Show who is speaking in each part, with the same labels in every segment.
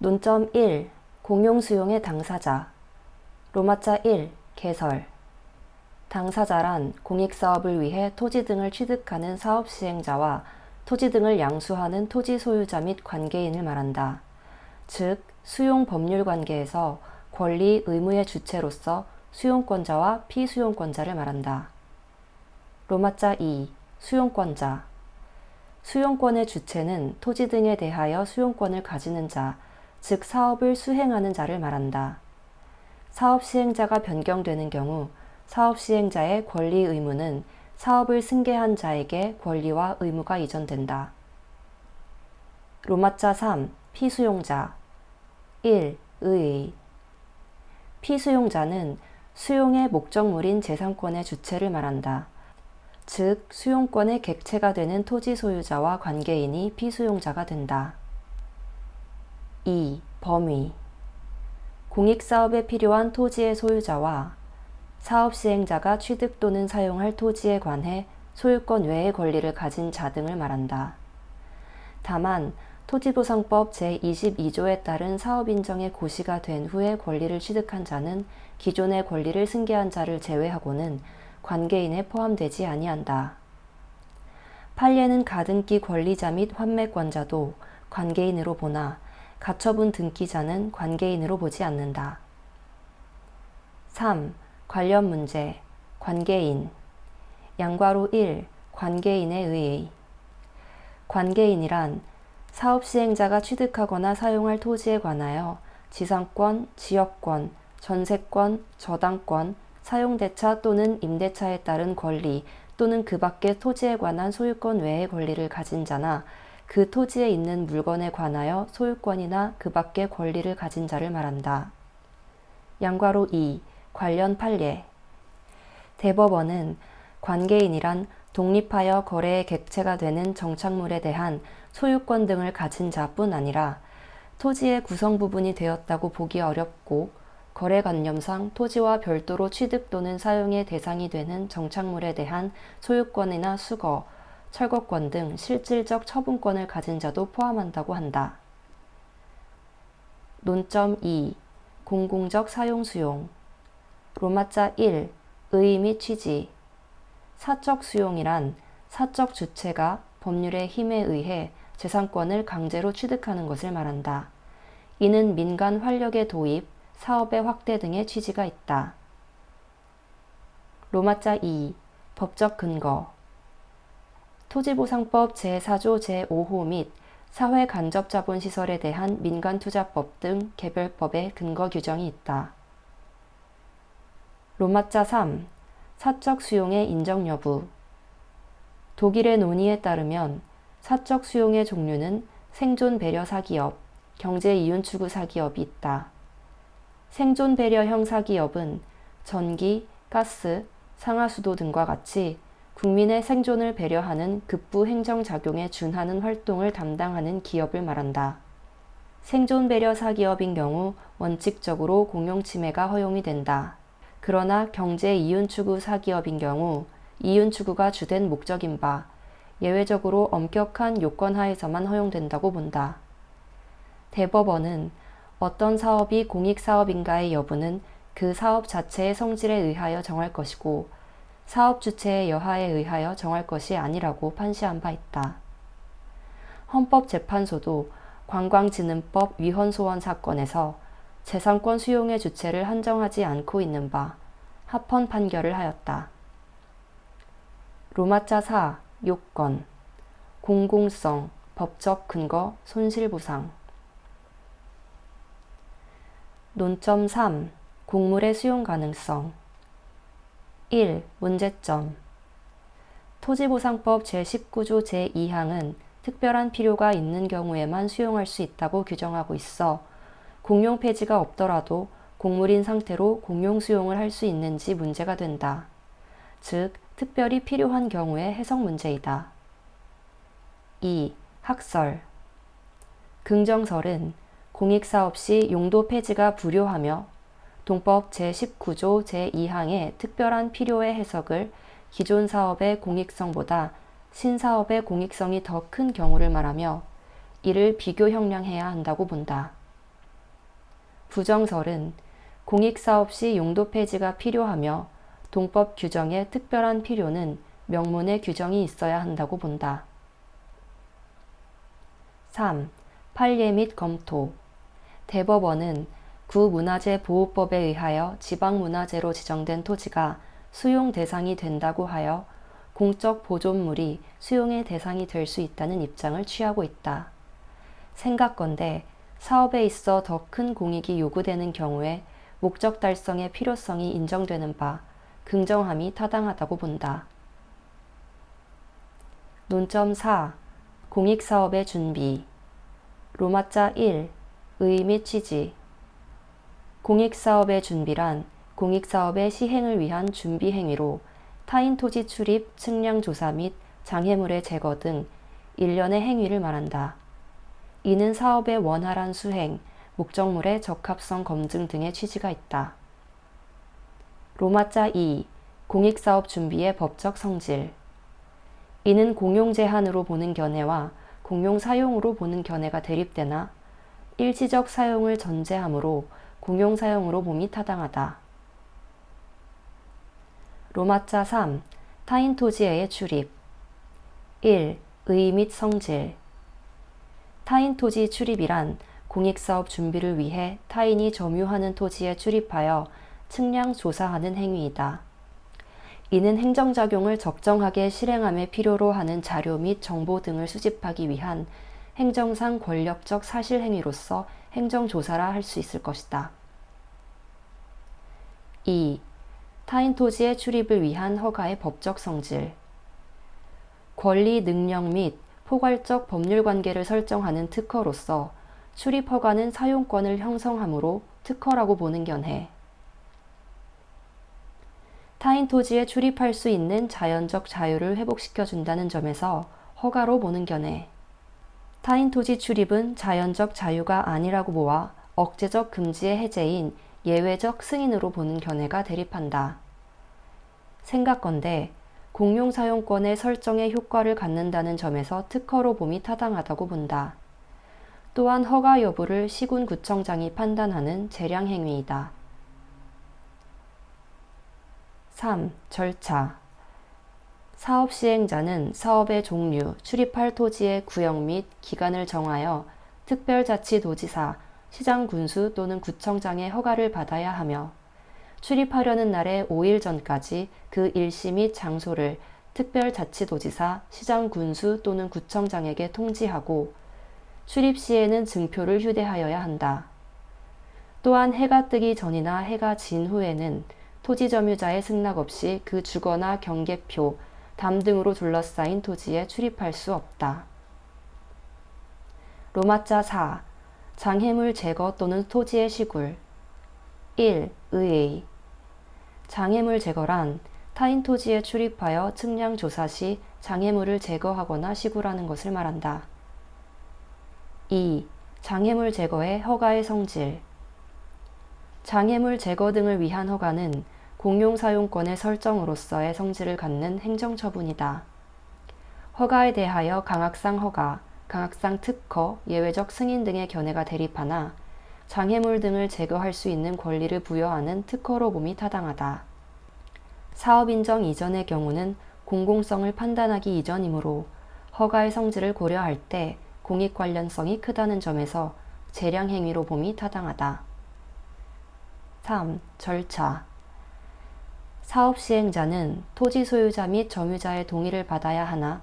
Speaker 1: 논점 1. 공용수용의 당사자. 로마자 1. 개설. 당사자란 공익사업을 위해 토지 등을 취득하는 사업시행자와 토지 등을 양수하는 토지 소유자 및 관계인을 말한다. 즉, 수용 법률 관계에서 권리, 의무의 주체로서 수용권자와 피수용권자를 말한다. 로마자 2. 수용권자. 수용권의 주체는 토지 등에 대하여 수용권을 가지는 자, 즉 사업을 수행하는 자를 말한다. 사업 시행자가 변경되는 경우 사업 시행자의 권리 의무는 사업을 승계한 자에게 권리와 의무가 이전된다. 로마자 3. 피수용자. 1. 의의. 피수용자는 수용의 목적물인 재산권의 주체를 말한다. 즉, 수용권의 객체가 되는 토지 소유자와 관계인이 피수용자가 된다. 2. 범위. 공익사업에 필요한 토지의 소유자와 사업 시행자가 취득 또는 사용할 토지에 관해 소유권 외의 권리를 가진 자 등을 말한다. 다만 토지보상법 제22조에 따른 사업인정의 고시가 된 후에 권리를 취득한 자는 기존의 권리를 승계한 자를 제외하고는 관계인에 포함되지 아니한다. 판례는 가등기 권리자 및 환매권자도 관계인으로 보나 가처분 등기자는 관계인으로 보지 않는다. 3. 관련 문제. 관계인. 양괄호 1. 관계인에 의의. 관계인이란 사업 시행자가 취득하거나 사용할 토지에 관하여 지상권, 지역권, 전세권, 저당권, 사용대차 또는 임대차에 따른 권리 또는 그 밖의 토지에 관한 소유권 외의 권리를 가진 자나 그 토지에 있는 물건에 관하여 소유권이나 그 밖의 권리를 가진 자를 말한다. 양괄호 2. 관련 판례. 대법원은 관계인이란 독립하여 거래의 객체가 되는 정착물에 대한 소유권 등을 가진 자뿐 아니라 토지의 구성 부분이 되었다고 보기 어렵고 거래관념상 토지와 별도로 취득 또는 사용의 대상이 되는 정착물에 대한 소유권이나 수거, 철거권 등 실질적 처분권을 가진 자도 포함한다고 한다. 논점 2. 공공적 사용수용. 로마자 1. 의의 및 취지. 사적 수용이란 사적 주체가 법률의 힘에 의해 재산권을 강제로 취득하는 것을 말한다. 이는 민간 활력의 도입, 사업의 확대 등의 취지가 있다. 로마자 2. 법적 근거. 토지보상법 제4조 제5호 및 사회간접자본시설에 대한 민간투자법 등 개별법의 근거 규정이 있다. 로마자 3. 사적 수용의 인정 여부. 독일의 논의에 따르면 사적 수용의 종류는 생존 배려 사기업, 경제 이윤 추구 사기업이 있다. 생존 배려형 사기업은 전기, 가스, 상하수도 등과 같이 국민의 생존을 배려하는 급부 행정작용에 준하는 활동을 담당하는 기업을 말한다. 생존 배려 사기업인 경우 원칙적으로 공용침해가 허용이 된다. 그러나 경제 이윤 추구 사기업인 경우 이윤 추구가 주된 목적인 바 예외적으로 엄격한 요건 하에서만 허용된다고 본다. 대법원은 어떤 사업이 공익사업인가의 여부는 그 사업 자체의 성질에 의하여 정할 것이고 사업 주체의 여하에 의하여 정할 것이 아니라고 판시한 바 있다. 헌법재판소도 관광진흥법 위헌소원 사건에서 재산권 수용의 주체를 한정하지 않고 있는 바 합헌 판결을 하였다. 로마자 4. 요건. 공공성, 법적 근거, 손실보상. 논점 3. 곡물의 수용 가능성. 1. 문제점. 토지보상법 제19조 제2항은 특별한 필요가 있는 경우에만 수용할 수 있다고 규정하고 있어 공용 폐지가 없더라도 곡물인 상태로 공용 수용을 할 수 있는지 문제가 된다. 즉, 특별히 필요한 경우의 해석 문제이다. 2. 학설. 긍정설은 공익사업 시 용도 폐지가 불효하며 동법 제19조 제2항의 특별한 필요의 해석을 기존 사업의 공익성보다 신사업의 공익성이 더 큰 경우를 말하며 이를 비교 형량해야 한다고 본다. 부정설은 공익사업 시 용도 폐지가 필요하며 동법 규정의 특별한 필요는 명문의 규정이 있어야 한다고 본다. 3. 판례 및 검토. 대법원은 구문화재보호법에 의하여 지방문화재로 지정된 토지가 수용 대상이 된다고 하여 공적 보존물이 수용의 대상이 될 수 있다는 입장을 취하고 있다. 생각건대 사업에 있어 더 큰 공익이 요구되는 경우에 목적 달성의 필요성이 인정되는 바 긍정함이 타당하다고 본다. 논점 4. 공익사업의 준비. 로마자 1. 의 및 취지. 공익사업의 준비란 공익사업의 시행을 위한 준비 행위로 타인 토지 출입, 측량 조사 및 장애물의 제거 등 일련의 행위를 말한다. 이는 사업의 원활한 수행, 목적물의 적합성 검증 등의 취지가 있다. 로마자 2. 공익사업 준비의 법적 성질. 이는 공용 제한으로 보는 견해와 공용 사용으로 보는 견해가 대립되나 일시적 사용을 전제하므로 공용 사용으로 봄이 타당하다. 로마자 3. 타인 토지에의 출입. 1. 의 및 성질. 타인 토지 출입이란 공익사업 준비를 위해 타인이 점유하는 토지에 출입하여 측량 조사하는 행위이다. 이는 행정작용을 적정하게 실행함에 필요로 하는 자료 및 정보 등을 수집하기 위한 행정상 권력적 사실행위로서 행정조사라 할 수 있을 것이다. 2. 타인 토지의 출입을 위한 허가의 법적 성질. 권리, 능력 및 포괄적 법률관계를 설정하는 특허로서 출입 허가는 사용권을 형성하므로 특허라고 보는 견해. 타인 토지에 출입할 수 있는 자연적 자유를 회복시켜준다는 점에서 허가로 보는 견해. 타인 토지 출입은 자연적 자유가 아니라고 보아 억제적 금지의 해제인 예외적 승인으로 보는 견해가 대립한다. 생각건대 공용 사용권의 설정에 효과를 갖는다는 점에서 특허로 봄이 타당하다고 본다. 또한 허가 여부를 시군구청장이 판단하는 재량 행위이다. 3. 절차. 사업 시행자는 사업의 종류, 출입할 토지의 구역 및 기간을 정하여 특별자치도지사, 시장군수 또는 구청장의 허가를 받아야 하며 출입하려는 날의 5일 전까지 그 일시 및 장소를 특별자치도지사, 시장군수 또는 구청장에게 통지하고 출입 시에는 증표를 휴대하여야 한다. 또한 해가 뜨기 전이나 해가 진 후에는 토지 점유자의 승낙 없이 그 주거나 경계표, 담 등으로 둘러싸인 토지에 출입할 수 없다. 로마자 4. 장애물 제거 또는 토지의 시굴. 1. 의의. 장애물 제거란 타인 토지에 출입하여 측량 조사 시 장애물을 제거하거나 시굴하는 것을 말한다. 2. 장애물 제거의 허가의 성질. 장애물 제거 등을 위한 허가는 공용사용권의 설정으로서의 성질을 갖는 행정처분이다. 허가에 대하여 강학상 허가, 강학상 특허, 예외적 승인 등의 견해가 대립하나 장애물 등을 제거할 수 있는 권리를 부여하는 특허로 봄이 타당하다. 사업인정 이전의 경우는 공공성을 판단하기 이전이므로 허가의 성질을 고려할 때 공익 관련성이 크다는 점에서 재량 행위로 봄이 타당하다. 3. 절차. 사업 시행자는 토지 소유자 및 점유자의 동의를 받아야 하나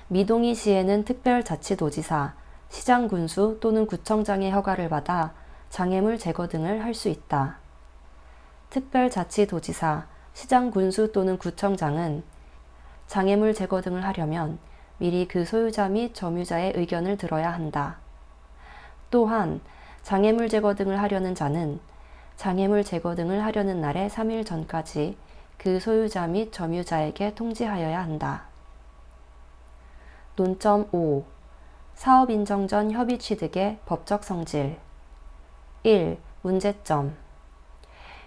Speaker 1: 미동의 시에는 특별자치도지사, 시장군수 또는 구청장의 허가를 받아 장애물 제거 등을 할 수 있다. 특별자치도지사, 시장군수 또는 구청장은 장애물 제거 등을 하려면 미리 그 소유자 및 점유자의 의견을 들어야 한다. 또한 장애물 제거 등을 하려는 자는 장애물 제거 등을 하려는 날의 3일 전까지 그 소유자 및 점유자에게 통지하여야 한다. 논점 5. 사업 인정 전 협의 취득의 법적 성질. 1. 문제점.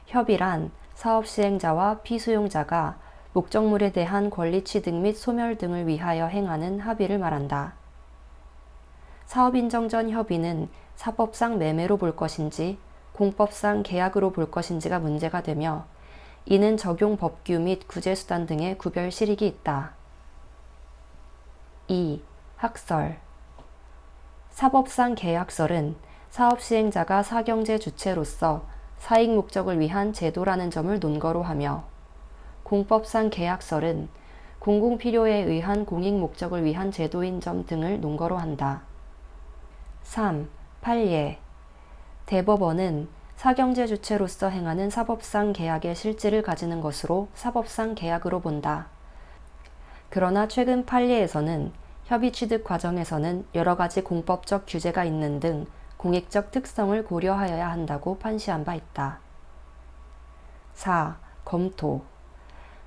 Speaker 1: 협의란 사업 시행자와 피수용자가 목적물에 대한 권리 취득 및 소멸 등을 위하여 행하는 합의를 말한다. 사업 인정 전 협의는 사법상 매매로 볼 것인지 공법상 계약으로 볼 것인지가 문제가 되며 이는 적용 법규 및 구제수단 등의 구별 실익이 있다. 2. 학설. 사법상 계약설은 사업시행자가 사경제 주체로서 사익 목적을 위한 제도라는 점을 논거로 하며 공법상 계약설은 공공필요에 의한 공익 목적을 위한 제도인 점 등을 논거로 한다. 3. 판례. 대법원은 사경제 주체로서 행하는 사법상 계약의 실질을 가지는 것으로 사법상 계약으로 본다. 그러나 최근 판례에서는 협의 취득 과정에서는 여러 가지 공법적 규제가 있는 등 공익적 특성을 고려하여야 한다고 판시한 바 있다. 4. 검토.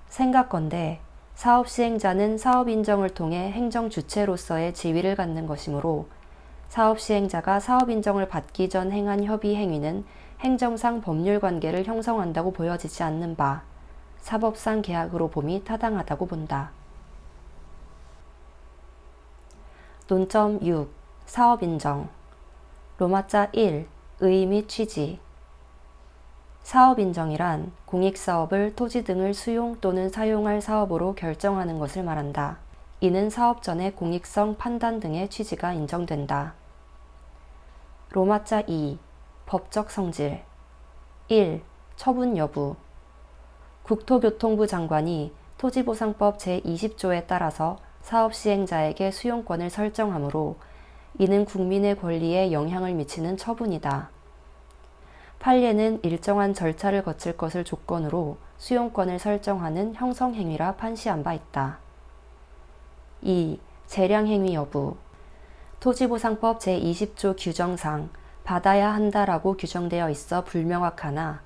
Speaker 1: 생각건대 사업 시행자는 사업 인정을 통해 행정 주체로서의 지위를 갖는 것이므로 사업 시행자가 사업 인정을 받기 전 행한 협의 행위는 행정상 법률 관계를 형성한다고 보여지지 않는 바 사법상 계약으로 봄이 타당하다고 본다. 논점 6. 사업 인정. 로마자 1. 의 및 취지. 사업 인정이란 공익사업을 토지 등을 수용 또는 사용할 사업으로 결정하는 것을 말한다. 이는 사업 전의 공익성 판단 등의 취지가 인정된다. 로마자 2. 법적 성질. 1. 처분 여부. 국토교통부 장관이 토지보상법 제20조에 따라서 사업 시행자에게 수용권을 설정하므로 이는 국민의 권리에 영향을 미치는 처분이다. 판례는 일정한 절차를 거칠 것을 조건으로 수용권을 설정하는 형성행위라 판시한 바 있다. 2. 재량행위 여부. 토지보상법 제20조 규정상 받아야 한다라고 규정되어 있어 불명확하나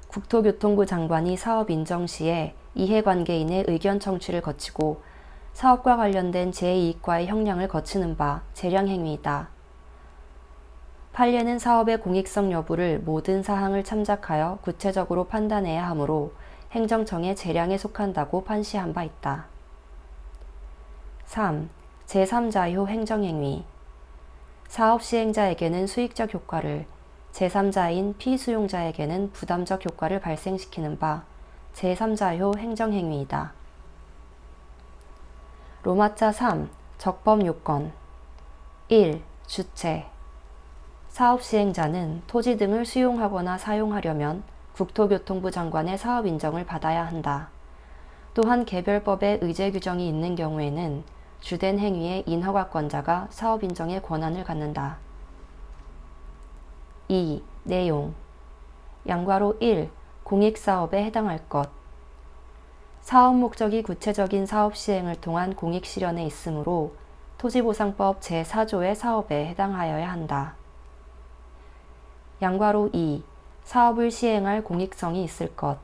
Speaker 1: 국토교통부 장관이 사업 인정 시에 이해관계인의 의견 청취를 거치고 사업과 관련된 제2과의 형량을 거치는 바 재량행위이다. 판례는 사업의 공익성 여부를 모든 사항을 참작하여 구체적으로 판단해야 하므로 행정청의 재량에 속한다고 판시한 바 있다. 3. 제3자효 행정행위. 사업 시행자에게는 수익적 효과를, 제3자인 피수용자에게는 부담적 효과를 발생시키는 바 제3자효 행정행위이다. 로마자 3. 적법 요건. 1. 주체. 사업 시행자는 토지 등을 수용하거나 사용하려면 국토교통부 장관의 사업 인정을 받아야 한다. 또한 개별법에 의제 규정이 있는 경우에는 주된 행위의 인허가권자가 사업 인정의 권한을 갖는다. 2. 내용. 양괄호 1. 공익사업에 해당할 것. 사업 목적이 구체적인 사업 시행을 통한 공익 실현에 있으므로 토지보상법 제4조의 사업에 해당하여야 한다. 양괄호 2. 사업을 시행할 공익성이 있을 것.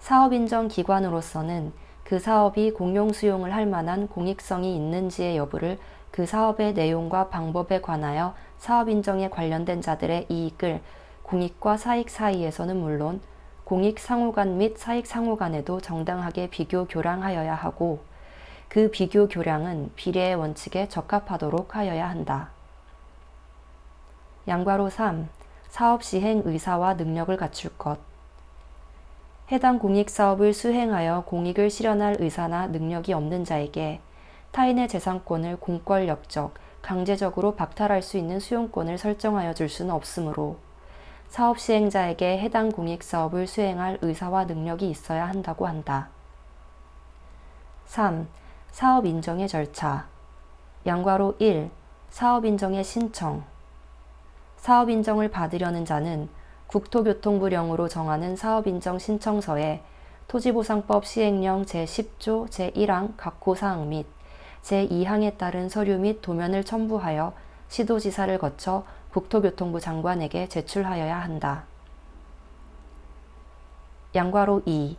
Speaker 1: 사업인정기관으로서는 그 사업이 공용 수용을 할 만한 공익성이 있는지의 여부를 그 사업의 내용과 방법에 관하여 사업인정에 관련된 자들의 이익을 공익과 사익 사이에서는 물론 공익 상호간 및 사익 상호간에도 정당하게 비교 교량하여야 하고 그 비교 교량은 비례의 원칙에 적합하도록 하여야 한다. 양괄호 3. 사업 시행 의사와 능력을 갖출 것. 해당 공익사업을 수행하여 공익을 실현할 의사나 능력이 없는 자에게 타인의 재산권을 공권력적, 강제적으로 박탈할 수 있는 수용권을 설정하여 줄 수는 없으므로 사업 시행자에게 해당 공익사업을 수행할 의사와 능력이 있어야 한다고 한다. 3. 사업 인정의 절차. 양괄호 1. 사업 인정의 신청. 사업 인정을 받으려는 자는 국토교통부령으로 정하는 사업인정 신청서에 토지보상법 시행령 제10조 제1항 각호 사항 및 제2항에 따른 서류 및 도면을 첨부하여 시도지사를 거쳐 국토교통부 장관에게 제출하여야 한다. 양괄호 2.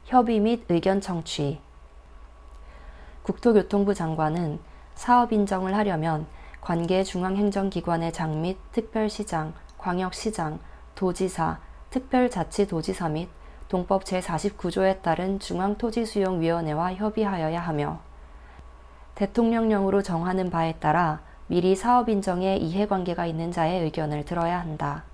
Speaker 1: 협의 및 의견 청취. 국토교통부 장관은 사업 인정을 하려면 관계 중앙행정기관의 장 및 특별시장, 광역시장, 도지사, 특별자치도지사 및 동법 제49조에 따른 중앙토지수용위원회와 협의하여야 하며 대통령령으로 정하는 바에 따라 미리 사업 인정에 이해관계가 있는 자의 의견을 들어야 한다.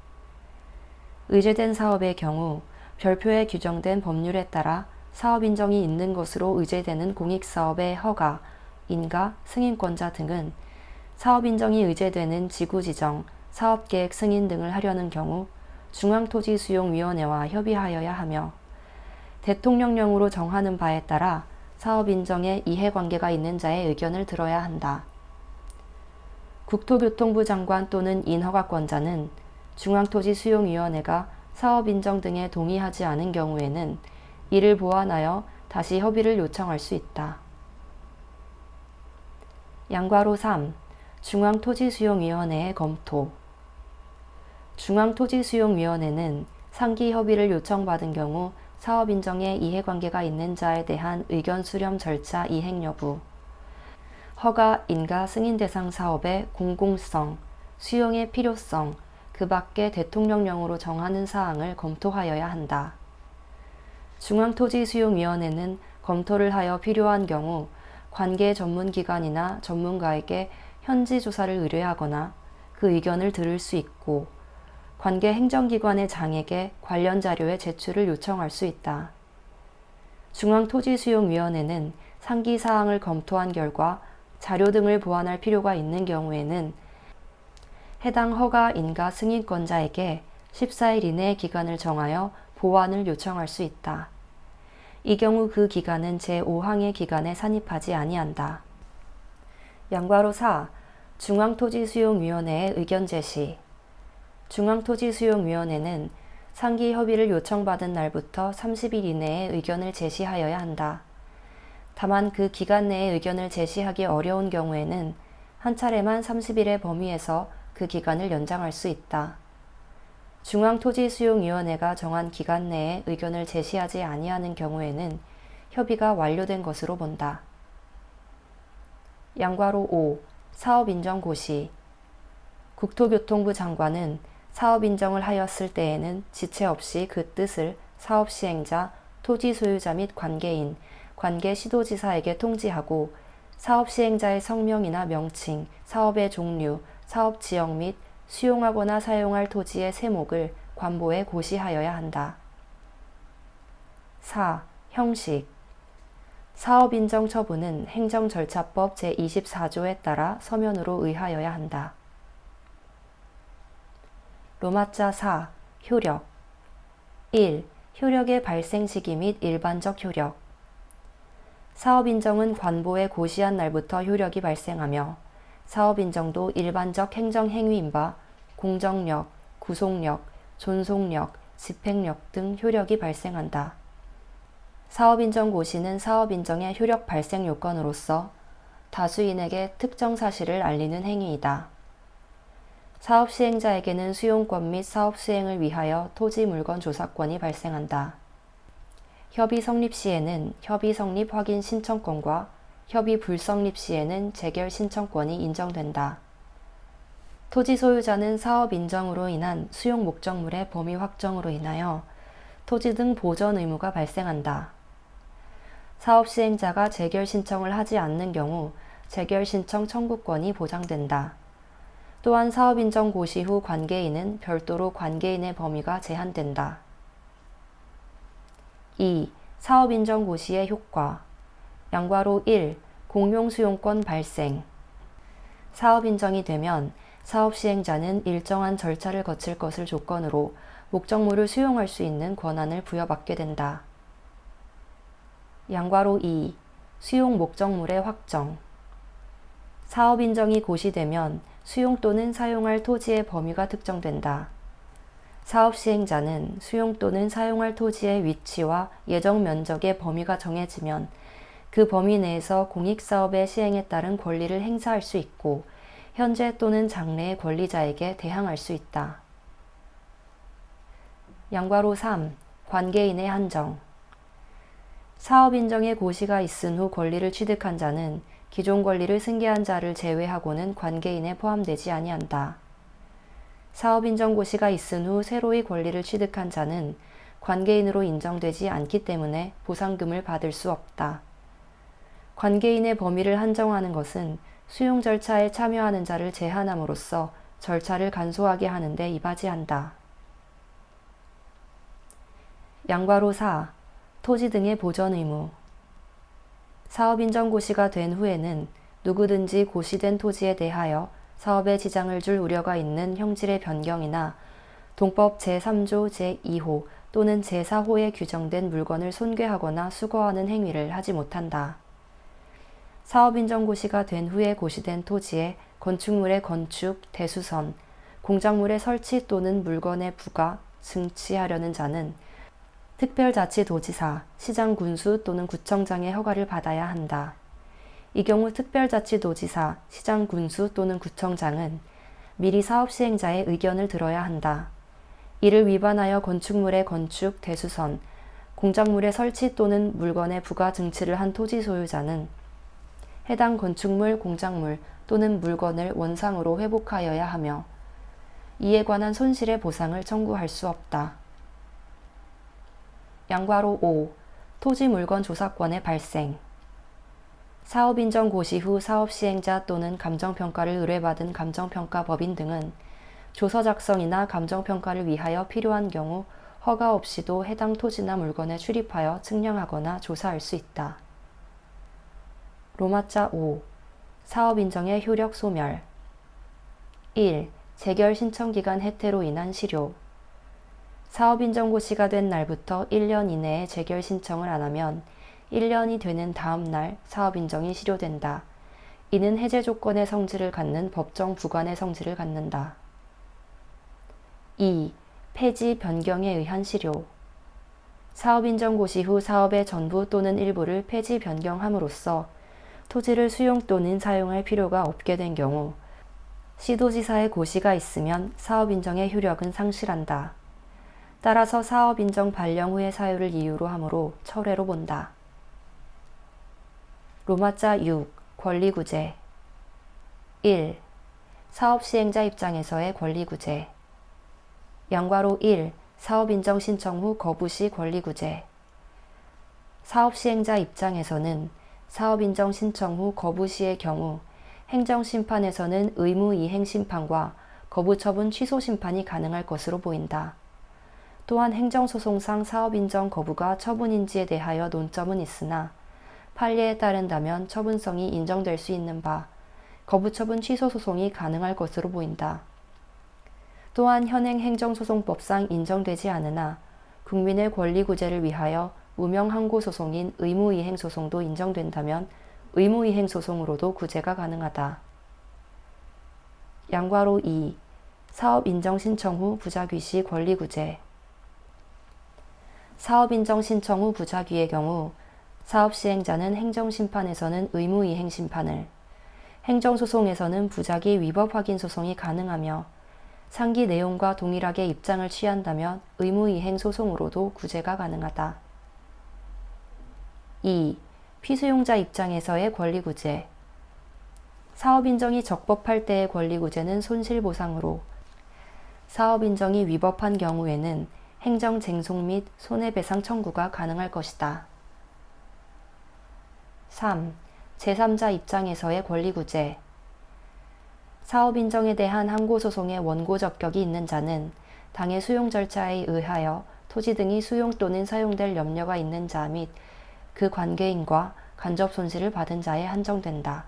Speaker 1: 의제된 사업의 경우 별표에 규정된 법률에 따라 사업 인정이 있는 것으로 의제되는 공익사업의 허가, 인가, 승인권자 등은 사업 인정이 의제되는 지구지정, 사업계획 승인 등을 하려는 경우 중앙토지수용위원회와 협의하여야 하며 대통령령으로 정하는 바에 따라 사업 인정에 이해관계가 있는 자의 의견을 들어야 한다. 국토교통부 장관 또는 인허가권자는 중앙토지수용위원회가 사업 인정 등에 동의하지 않은 경우에는 이를 보완하여 다시 협의를 요청할 수 있다. 양괄호 3. 중앙토지수용위원회의 검토. 중앙토지수용위원회는 상기 협의를 요청받은 경우 사업 인정에 이해관계가 있는 자에 대한 의견 수렴 절차 이행 여부, 허가, 인가, 승인 대상 사업의 공공성, 수용의 필요성, 그 밖에 대통령령으로 정하는 사항을 검토하여야 한다. 중앙토지수용위원회는 검토를 하여 필요한 경우 관계 전문기관이나 전문가에게 현지 조사를 의뢰하거나 그 의견을 들을 수 있고 관계 행정기관의 장에게 관련 자료의 제출을 요청할 수 있다. 중앙토지수용위원회는 상기 사항을 검토한 결과 자료 등을 보완할 필요가 있는 경우에는 해당 허가, 인가, 승인권자에게 14일 이내의 기간을 정하여 보완을 요청할 수 있다. 이 경우 그 기간은 제5항의 기간에 산입하지 아니한다. 양괄호 4. 중앙토지수용위원회의 의견 제시. 중앙토지수용위원회는 상기 협의를 요청받은 날부터 30일 이내에 의견을 제시하여야 한다. 다만 그 기간 내에 의견을 제시하기 어려운 경우에는 한 차례만 30일의 범위에서 그 기간을 연장할 수 있다. 중앙토지수용위원회가 정한 기간 내에 의견을 제시하지 아니하는 경우에는 협의가 완료된 것으로 본다. 양괄호 5. 사업 인정 고시. 국토교통부 장관은 사업 인정을 하였을 때에는 지체 없이 그 뜻을 사업 시행자, 토지 소유자 및 관계인, 관계 시도지사에게 통지하고 사업 시행자의 성명이나 명칭, 사업의 종류, 사업 지역 및 수용하거나 사용할 토지의 세목을 관보에 고시하여야 한다. 4. 형식. 사업 인정 처분은 행정절차법 제24조에 따라 서면으로 의하여야 한다. 로마자 4. 효력. 1. 효력의 발생 시기 및 일반적 효력. 사업 인정은 관보에 고시한 날부터 효력이 발생하며 사업 인정도 일반적 행정 행위인 바 공정력, 구속력, 존속력, 집행력 등 효력이 발생한다. 사업 인정 고시는 사업 인정의 효력 발생 요건으로서 다수인에게 특정 사실을 알리는 행위이다. 사업 시행자에게는 수용권 및 사업 수행을 위하여 토지 물건 조사권이 발생한다. 협의 성립 시에는 협의 성립 확인 신청권과 협의 불성립 시에는 재결 신청권이 인정된다. 토지 소유자는 사업 인정으로 인한 수용 목적물의 범위 확정으로 인하여 토지 등 보전 의무가 발생한다. 사업 시행자가 재결 신청을 하지 않는 경우 재결 신청 청구권이 보장된다. 또한 사업 인정 고시 후 관계인은 별도로 관계인의 범위가 제한된다. 2. 사업 인정 고시의 효과. 양괄호 1. 공용 수용권 발생. 사업 인정이 되면 사업 시행자는 일정한 절차를 거칠 것을 조건으로 목적물을 수용할 수 있는 권한을 부여받게 된다. 양괄호 2. 수용 목적물의 확정. 사업 인정이 고시되면 수용 또는 사용할 토지의 범위가 특정된다. 사업 시행자는 수용 또는 사용할 토지의 위치와 예정 면적의 범위가 정해지면 그 범위 내에서 공익사업의 시행에 따른 권리를 행사할 수 있고 현재 또는 장래의 권리자에게 대항할 수 있다. 양괄호 3. 관계인의 한정. 사업 인정의 고시가 있은 후 권리를 취득한 자는 기존 권리를 승계한 자를 제외하고는 관계인에 포함되지 아니한다. 사업 인정 고시가 있은 후 새로이 권리를 취득한 자는 관계인으로 인정되지 않기 때문에 보상금을 받을 수 없다. 관계인의 범위를 한정하는 것은 수용 절차에 참여하는 자를 제한함으로써 절차를 간소하게 하는 데 이바지한다. 양괄호 4. 토지 등의 보전 의무. 사업인정 고시가 된 후에는 누구든지 고시된 토지에 대하여 사업에 지장을 줄 우려가 있는 형질의 변경이나 동법 제3조 제2호 또는 제4호에 규정된 물건을 손괴하거나 수거하는 행위를 하지 못한다. 사업인정 고시가 된 후에 고시된 토지에 건축물의 건축, 대수선, 공작물의 설치 또는 물건의 부가, 증치하려는 자는 특별자치도지사, 시장군수 또는 구청장의 허가를 받아야 한다. 이 경우 특별자치도지사, 시장군수 또는 구청장은 미리 사업시행자의 의견을 들어야 한다. 이를 위반하여 건축물의 건축, 대수선, 공작물의 설치 또는 물건의 부가 증치를 한 토지 소유자는 해당 건축물, 공작물 또는 물건을 원상으로 회복하여야 하며 이에 관한 손실의 보상을 청구할 수 없다. 양괄호 5. 토지 물건 조사권의 발생. 사업인정 고시 후 사업시행자 또는 감정평가를 의뢰받은 감정평가법인 등은 조서 작성이나 감정평가를 위하여 필요한 경우 허가 없이도 해당 토지나 물건에 출입하여 측량하거나 조사할 수 있다. 로마자 5. 사업인정의 효력 소멸. 1. 재결 신청기간 해태로 인한 실효. 사업인정 고시가 된 날부터 1년 이내에 재결 신청을 안 하면 1년이 되는 다음 날 사업인정이 실효된다. 이는 해제 조건의 성질을 갖는 법정 부관의 성질을 갖는다. 2. 폐지 변경에 의한 실효. 사업인정 고시 후 사업의 전부 또는 일부를 폐지 변경함으로써 토지를 수용 또는 사용할 필요가 없게 된 경우 시도지사의 고시가 있으면 사업인정의 효력은 상실한다. 따라서 사업인정 발령 후의 사유를 이유로 하므로 철회로 본다. 로마자 6. 권리구제. 1. 사업시행자 입장에서의 권리구제. 양괄호 1. 사업인정 신청 후 거부시 권리구제. 사업시행자 입장에서는 사업인정 신청 후 거부시의 경우 행정심판에서는 의무이행심판과 거부처분 취소심판이 가능할 것으로 보인다. 또한 행정소송상 사업인정 거부가 처분인지에 대하여 논점은 있으나 판례에 따른다면 처분성이 인정될 수 있는 바 거부처분 취소 소송이 가능할 것으로 보인다. 또한 현행 행정소송법상 인정되지 않으나 국민의 권리구제를 위하여 무명항고소송인 의무이행소송도 인정된다면 의무이행소송으로도 구제가 가능하다. 양괄호 2. 사업인정 신청 후 부작위 시 권리구제. 사업인정 신청 후 부작위의 경우 사업시행자는 행정심판에서는 의무이행심판을, 행정소송에서는 부작위 위법 확인 소송이 가능하며 상기 내용과 동일하게 입장을 취한다면 의무이행 소송으로도 구제가 가능하다. 2. 피수용자 입장에서의 권리구제. 사업인정이 적법할 때의 권리구제는 손실보상으로, 사업인정이 위법한 경우에는 행정쟁송 및 손해배상 청구가 가능할 것이다. 3. 제3자 입장에서의 권리구제. 사업인정에 대한 항고소송의 원고 적격이 있는 자는 당해 수용 절차에 의하여 토지 등이 수용 또는 사용될 염려가 있는 자 및 그 관계인과 간접 손실을 받은 자에 한정된다.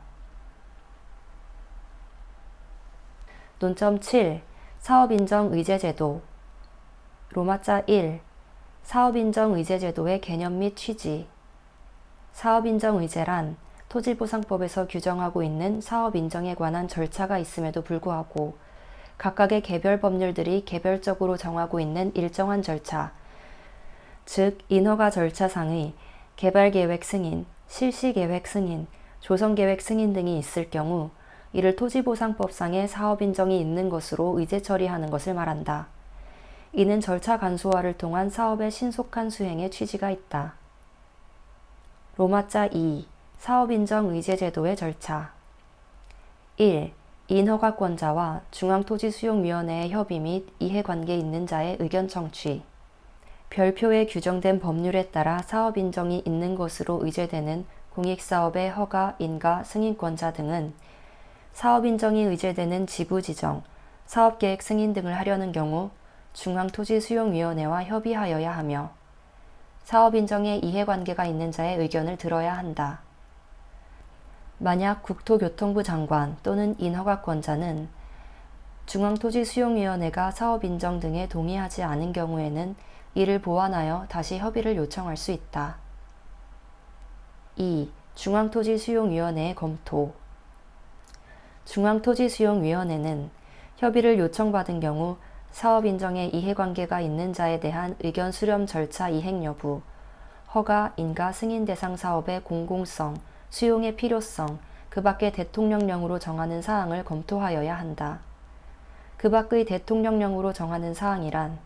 Speaker 1: 논점 7. 사업인정 의제제도. 로마자 1. 사업인정 의제제도의 개념 및 취지. 사업인정 의제란 토지보상법에서 규정하고 있는 사업인정에 관한 절차가 있음에도 불구하고 각각의 개별 법률들이 개별적으로 정하고 있는 일정한 절차, 즉 인허가 절차상의 개발계획 승인, 실시계획 승인, 조성계획 승인 등이 있을 경우 이를 토지보상법상의 사업인정이 있는 것으로 의제 처리하는 것을 말한다. 이는 절차 간소화를 통한 사업의 신속한 수행에 취지가 있다. 로마자 2. 사업인정 의제제도의 절차. 1. 인허가권자와 중앙토지수용위원회의 협의 및 이해관계 있는 자의 의견 청취. 별표에 규정된 법률에 따라 사업인정이 있는 것으로 의제되는 공익사업의 허가, 인가, 승인권자 등은 사업인정이 의제되는 지부 지정, 사업계획 승인 등을 하려는 경우 중앙토지수용위원회와 협의하여야 하며 사업인정에 이해관계가 있는 자의 의견을 들어야 한다. 만약 국토교통부 장관 또는 인허가권자는 중앙토지수용위원회가 사업인정 등에 동의하지 않은 경우에는 이를 보완하여 다시 협의를 요청할 수 있다. 2. 중앙토지수용위원회의 검토. 중앙토지수용위원회는 협의를 요청받은 경우 사업인정에 이해관계가 있는 자에 대한 의견 수렴 절차 이행 여부, 허가, 인가, 승인 대상 사업의 공공성, 수용의 필요성, 그 밖의 대통령령으로 정하는 사항을 검토하여야 한다. 그 밖의 대통령령으로 정하는 사항이란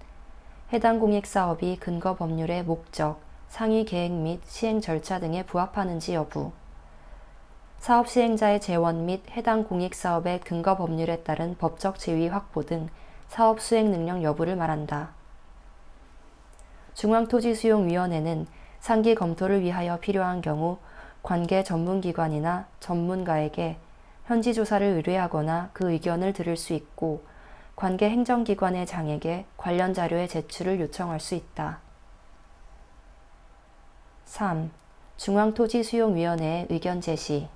Speaker 1: 해당 공익사업이 근거 법률의 목적, 상위 계획 및 시행 절차 등에 부합하는지 여부, 사업 시행자의 재원 및 해당 공익사업의 근거 법률에 따른 법적 지위 확보 등 사업 수행 능력 여부를 말한다. 중앙토지수용위원회는 상기 검토를 위하여 필요한 경우 관계 전문기관이나 전문가에게 현지조사를 의뢰하거나 그 의견을 들을 수 있고 관계 행정기관의 장에게 관련 자료의 제출을 요청할 수 있다. 3. 중앙토지수용위원회의 의견 제시.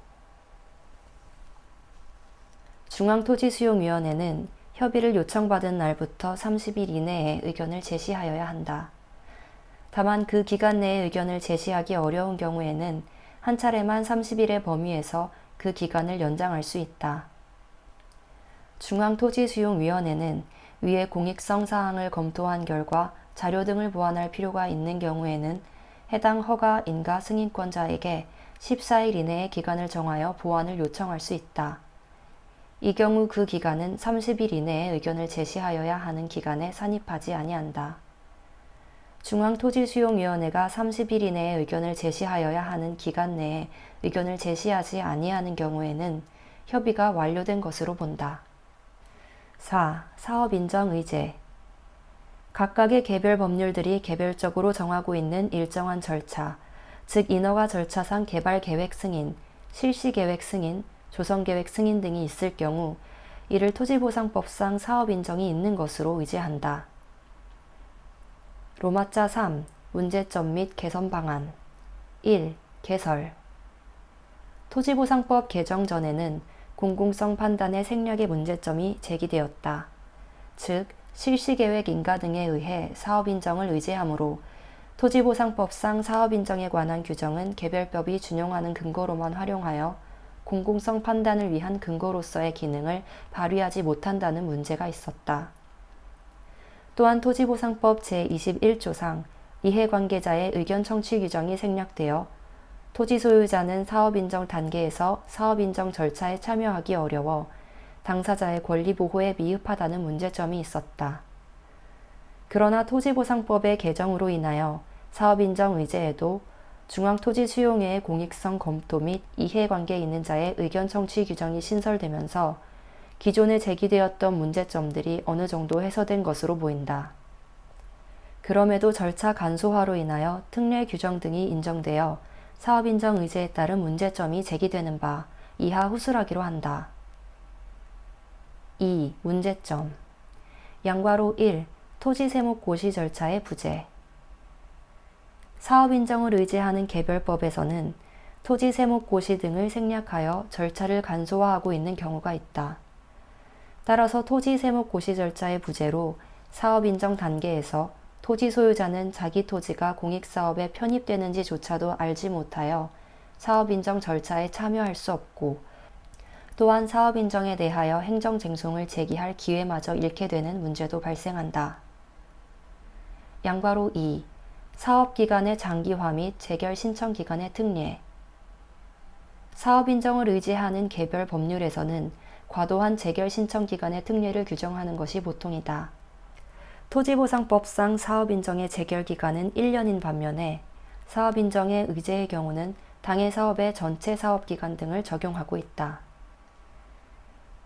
Speaker 1: 중앙토지수용위원회는 협의를 요청받은 날부터 30일 이내에 의견을 제시하여야 한다. 다만 그 기간 내에 의견을 제시하기 어려운 경우에는 한 차례만 30일의 범위에서 그 기간을 연장할 수 있다. 중앙토지수용위원회는 위의 공익성 사항을 검토한 결과 자료 등을 보완할 필요가 있는 경우에는 해당 허가, 인가, 승인권자에게 14일 이내의 기간을 정하여 보완을 요청할 수 있다. 이 경우 그 기간은 30일 이내에 의견을 제시하여야 하는 기간에 산입하지 아니한다. 중앙토지수용위원회가 30일 이내에 의견을 제시하여야 하는 기간 내에 의견을 제시하지 아니하는 경우에는 협의가 완료된 것으로 본다. 4. 사업인정의제. 각각의 개별 법률들이 개별적으로 정하고 있는 일정한 절차, 즉 인허가 절차상 개발계획 승인, 실시계획 승인, 조성계획 승인 등이 있을 경우 이를 토지보상법상 사업인정이 있는 것으로 의제한다. 로마자 3. 문제점 및 개선 방안. 1. 개설. 토지보상법 개정 전에는 공공성 판단의 생략의 문제점이 제기되었다. 즉, 실시계획 인가 등에 의해 사업인정을 의제하므로 토지보상법상 사업인정에 관한 규정은 개별법이 준용하는 근거로만 활용하여 공공성 판단을 위한 근거로서의 기능을 발휘하지 못한다는 문제가 있었다. 또한 토지보상법 제21조상 이해관계자의 의견 청취 규정이 생략되어 토지 소유자는 사업인정 단계에서 사업인정 절차에 참여하기 어려워 당사자의 권리 보호에 미흡하다는 문제점이 있었다. 그러나 토지보상법의 개정으로 인하여 사업인정 의제에도 중앙토지수용회의 공익성 검토 및 이해관계 있는 자의 의견 청취 규정이 신설되면서 기존에 제기되었던 문제점들이 어느 정도 해소된 것으로 보인다. 그럼에도 절차 간소화로 인하여 특례 규정 등이 인정되어 사업인정 의제에 따른 문제점이 제기되는 바 이하 후술하기로 한다. 2. 문제점. 양괄호 1. 토지 세목 고시 절차의 부재. 사업인정을 의제하는 개별법에서는 토지 세목 고시 등을 생략하여 절차를 간소화하고 있는 경우가 있다. 따라서 토지 세목 고시 절차의 부재로 사업인정 단계에서 토지 소유자는 자기 토지가 공익사업에 편입되는지조차도 알지 못하여 사업인정 절차에 참여할 수 없고 또한 사업인정에 대하여 행정쟁송을 제기할 기회마저 잃게 되는 문제도 발생한다. 양괄호 2. 사업기간의 장기화 및 재결 신청기간의 특례. 사업인정을 의제하는 개별 법률에서는 과도한 재결 신청기간의 특례를 규정하는 것이 보통이다. 토지보상법상 사업인정의 재결기간은 1년인 반면에 사업인정의 의제의 경우는 당해 사업의 전체 사업기간 등을 적용하고 있다.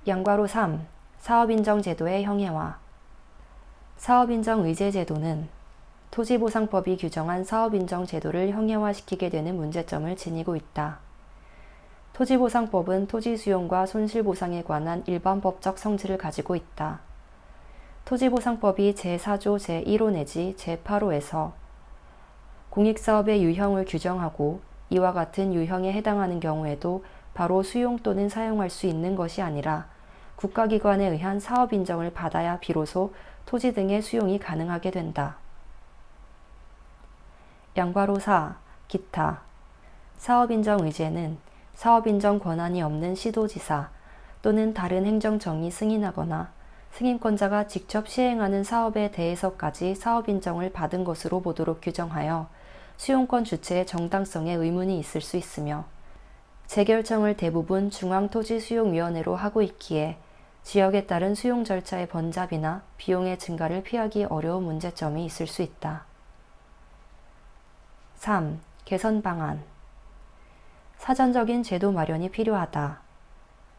Speaker 1: 양괄호 3. 사업인정제도의 형해화. 사업인정 의제제도는 토지보상법이 규정한 사업인정 제도를 형해화시키게 되는 문제점을 지니고 있다. 토지보상법은 토지 수용과 손실보상에 관한 일반 법적 성질을 가지고 있다. 토지보상법이 제4조 제1호 내지 제8호에서 공익사업의 유형을 규정하고 이와 같은 유형에 해당하는 경우에도 바로 수용 또는 사용할 수 있는 것이 아니라 국가기관에 의한 사업인정을 받아야 비로소 토지 등의 수용이 가능하게 된다. 양괄호 4. 기타. 사업인정 의제는 사업인정 권한이 없는 시도지사 또는 다른 행정청이 승인하거나 승인권자가 직접 시행하는 사업에 대해서까지 사업인정을 받은 것으로 보도록 규정하여 수용권 주체의 정당성에 의문이 있을 수 있으며 재결정을 대부분 중앙토지수용위원회로 하고 있기에 지역에 따른 수용 절차의 번잡이나 비용의 증가를 피하기 어려운 문제점이 있을 수 있다. 3. 개선 방안. 사전적인 제도 마련이 필요하다.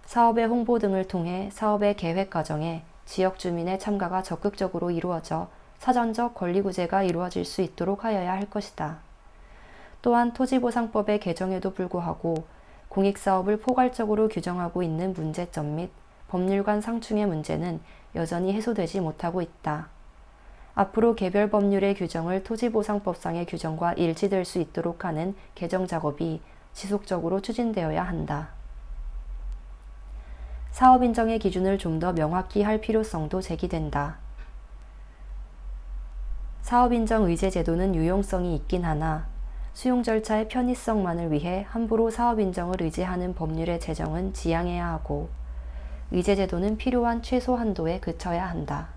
Speaker 1: 사업의 홍보 등을 통해 사업의 계획 과정에 지역 주민의 참가가 적극적으로 이루어져 사전적 권리구제가 이루어질 수 있도록 하여야 할 것이다. 또한 토지보상법의 개정에도 불구하고 공익사업을 포괄적으로 규정하고 있는 문제점 및 법률관 상충의 문제는 여전히 해소되지 못하고 있다. 앞으로 개별 법률의 규정을 토지보상법상의 규정과 일치될 수 있도록 하는 개정 작업이 지속적으로 추진되어야 한다. 사업인정의 기준을 좀 더 명확히 할 필요성도 제기된다. 사업인정 의제 제도는 유용성이 있긴 하나 수용 절차의 편의성만을 위해 함부로 사업인정을 의제하는 법률의 제정은 지양해야 하고 의제 제도는 필요한 최소 한도에 그쳐야 한다.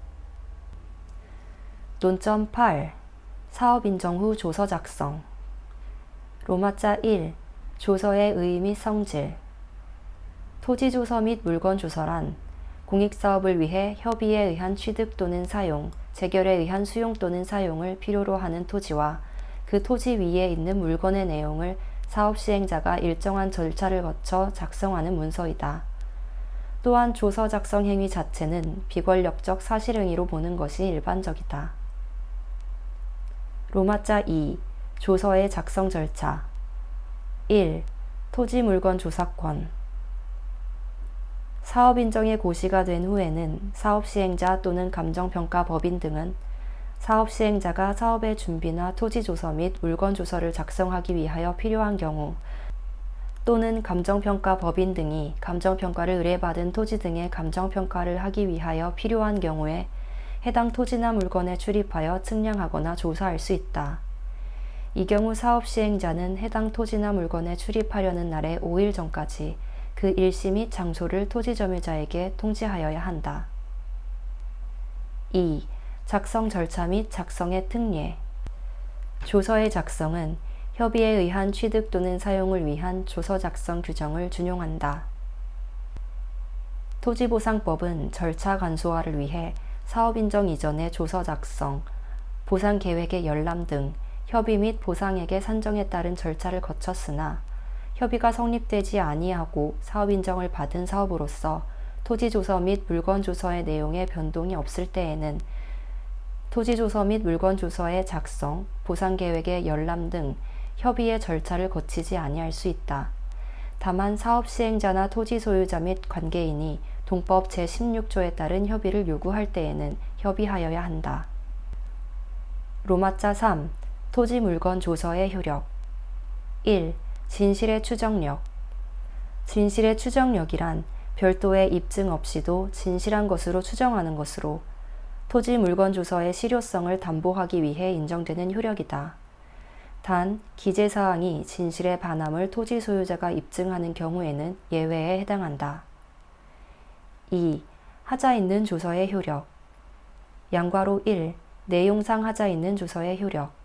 Speaker 1: 논점 8. 사업인정 후 조서 작성. 로마자 1. 조서의 의의 및 성질. 토지조서 및 물건조서란 공익사업을 위해 협의에 의한 취득 또는 사용, 재결에 의한 수용 또는 사용을 필요로 하는 토지와 그 토지 위에 있는 물건의 내용을 사업 시행자가 일정한 절차를 거쳐 작성하는 문서이다. 또한 조서 작성 행위 자체는 비권력적 사실행위로 보는 것이 일반적이다. 로마자 2. 조서의 작성 절차. 1. 토지 물건 조사권. 사업 인정의 고시가 된 후에는 사업 시행자 또는 감정평가 법인 등은 사업 시행자가 사업의 준비나 토지 조서 및 물건 조서를 작성하기 위하여 필요한 경우 또는 감정평가 법인 등이 감정평가를 의뢰받은 토지 등의 감정평가를 하기 위하여 필요한 경우에 해당 토지나 물건에 출입하여 측량하거나 조사할 수 있다. 이 경우 사업 시행자는 해당 토지나 물건에 출입하려는 날의 5일 전까지 그 일시 및 장소를 토지 점유자에게 통지하여야 한다. 2. 작성 절차 및 작성의 특례. 조서의 작성은 협의에 의한 취득 또는 사용을 위한 조서 작성 규정을 준용한다. 토지보상법은 절차 간소화를 위해 사업인정 이전의 조서 작성, 보상계획의 열람 등 협의 및 보상액의 산정에 따른 절차를 거쳤으나 협의가 성립되지 아니하고 사업인정을 받은 사업으로서 토지조서 및 물건조서의 내용에 변동이 없을 때에는 토지조서 및 물건조서의 작성, 보상계획의 열람 등 협의의 절차를 거치지 아니할 수 있다. 다만 사업 시행자나 토지 소유자 및 관계인이 동법 제16조에 따른 협의를 요구할 때에는 협의하여야 한다. 로마자 3. 토지 물건 조서의 효력. 1. 진실의 추정력. 진실의 추정력이란 별도의 입증 없이도 진실한 것으로 추정하는 것으로 토지 물건 조서의 실효성을 담보하기 위해 인정되는 효력이다. 단, 기재사항이 진실의 반함을 토지 소유자가 입증하는 경우에는 예외에 해당한다. 2. 하자 있는 조서의 효력. 양괄호 1. 내용상 하자 있는 조서의 효력.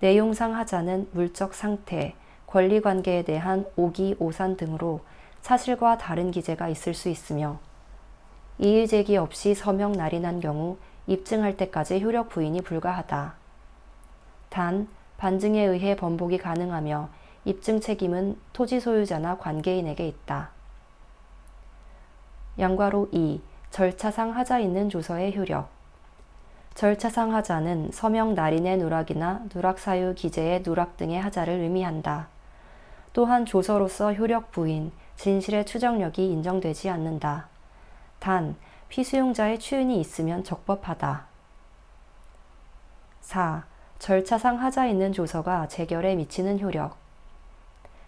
Speaker 1: 내용상 하자는 물적 상태, 권리관계에 대한 오기, 오산 등으로 사실과 다른 기재가 있을 수 있으며 이의제기 없이 서명 날인한 경우 입증할 때까지 효력 부인이 불가하다. 단, 반증에 의해 번복이 가능하며 입증 책임은 토지 소유자나 관계인에게 있다. 양괄호 2. 절차상 하자 있는 조서의 효력. 절차상 하자는 서명 날인의 누락이나 누락 사유 기재의 누락 등의 하자를 의미한다. 또한 조서로서 효력 부인, 진실의 추정력이 인정되지 않는다. 단, 피수용자의 추인이 있으면 적법하다. 4. 절차상 하자 있는 조서가 재결에 미치는 효력.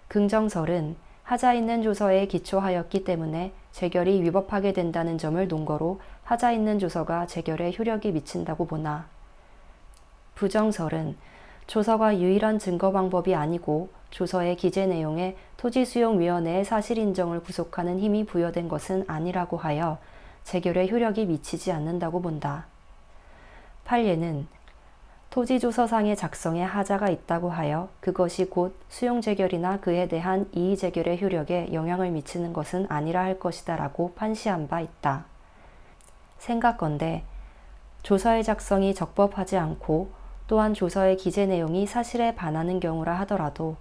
Speaker 1: 긍정설은 하자 있는 조서에 기초하였기 때문에 재결이 위법하게 된다는 점을 논거로 하자 있는 조서가 재결에 효력이 미친다고 보나, 부정설은 조서가 유일한 증거 방법이 아니고 조서의 기재 내용에 토지수용위원회의 사실 인정을 구속하는 힘이 부여된 것은 아니라고 하여 재결에 효력이 미치지 않는다고 본다. 판례는 토지조서상의 작성에 하자가 있다고 하여 그것이 곧 수용재결이나 그에 대한 이의재결의 효력에 영향을 미치는 것은 아니라 할 것이다 라고 판시한 바 있다. 생각건대 조서의 작성이 적법하지 않고 또한 조서의 기재 내용이 사실에 반하는 경우라 하더라도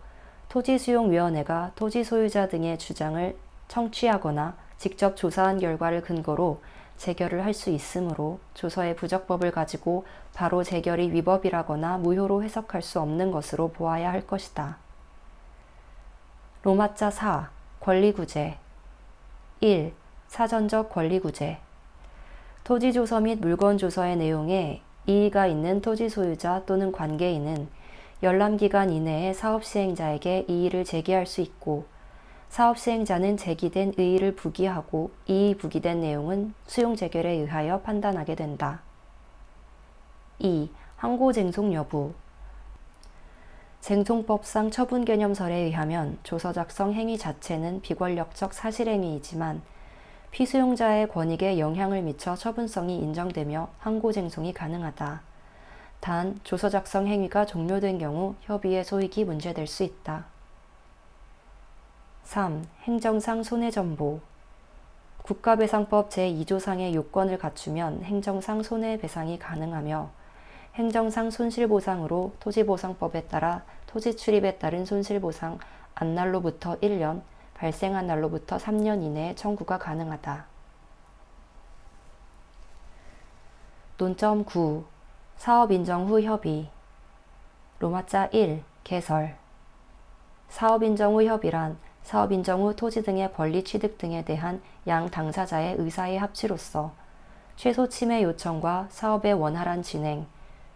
Speaker 1: 토지수용위원회가 토지소유자 등의 주장을 청취하거나 직접 조사한 결과를 근거로 재결을 할 수 있으므로 조서의 부적법을 가지고 바로 재결이 위법이라거나 무효로 해석할 수 없는 것으로 보아야 할 것이다. 로마자 4. 권리구제. 1. 사전적 권리구제. 토지조서 및 물건조서의 내용에 이의가 있는 토지소유자 또는 관계인은 열람기간 이내에 사업시행자에게 이의를 제기할 수 있고, 사업시행자는 제기된 의의를 부기하고 이의 부기된 내용은 수용재결에 의하여 판단하게 된다. 2. 항고쟁송 여부. 쟁송법상 처분개념설에 의하면 조서 작성 행위 자체는 비권력적 사실행위이지만 피수용자의 권익에 영향을 미쳐 처분성이 인정되며 항고쟁송이 가능하다. 단, 조서 작성 행위가 종료된 경우 협의의 소익이 문제될 수 있다. 3. 행정상 손해전보. 국가배상법 제2조상의 요건을 갖추면 행정상 손해배상이 가능하며 행정상 손실보상으로 토지보상법에 따라 토지 출입에 따른 손실보상 안 날로부터 1년, 발생한 날로부터 3년 이내에 청구가 가능하다. 논점 9. 사업 인정 후 협의. 로마자 1. 개설. 사업 인정 후 협의란 사업 인정 후 토지 등의 권리 취득 등에 대한 양 당사자의 의사의 합치로서 최소 침해 요청과 사업의 원활한 진행,